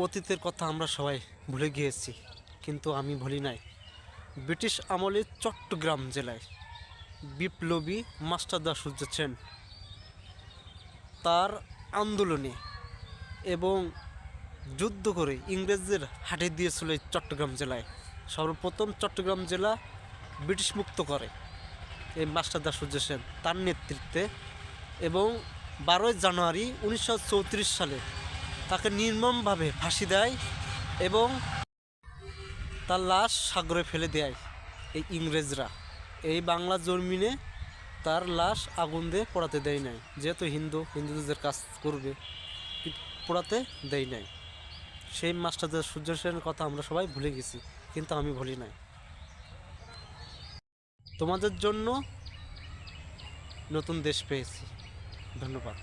অতীতের কথা আমরা সবাই ভুলে গিয়েছি, কিন্তু আমি ভুলি নাই। ব্রিটিশ আমলে চট্টগ্রাম জেলায় বিপ্লবী মাস্টারদা সূর্য সেন তার আন্দোলনে এবং যুদ্ধ করে ইংরেজদের হাটে দিয়েছিল এই চট্টগ্রাম জেলায়। সর্বপ্রথম চট্টগ্রাম জেলা ব্রিটিশ মুক্ত করে এই মাস্টারদা সূর্য সেন তার নেতৃত্বে, এবং 12ই জানুয়ারি 1934 সালে তাকে নির্মমভাবে ফাঁসি দেয় এবং তার লাশ সাগরে ফেলে দেয় এই ইংরেজরা। এই বাংলা জমিনে তার লাশ আগুন দিয়ে পোড়াতে দেয় নাই, যেহেতু হিন্দুদের কাজ করবে, পোড়াতে দেয় নাই। সেই মাস্টারদা সূর্য সেনের কথা আমরা সবাই ভুলে গেছি, কিন্তু আমি ভুলি নাই। তোমাদের জন্য নতুন দেশ পেয়েছি। ধন্যবাদ।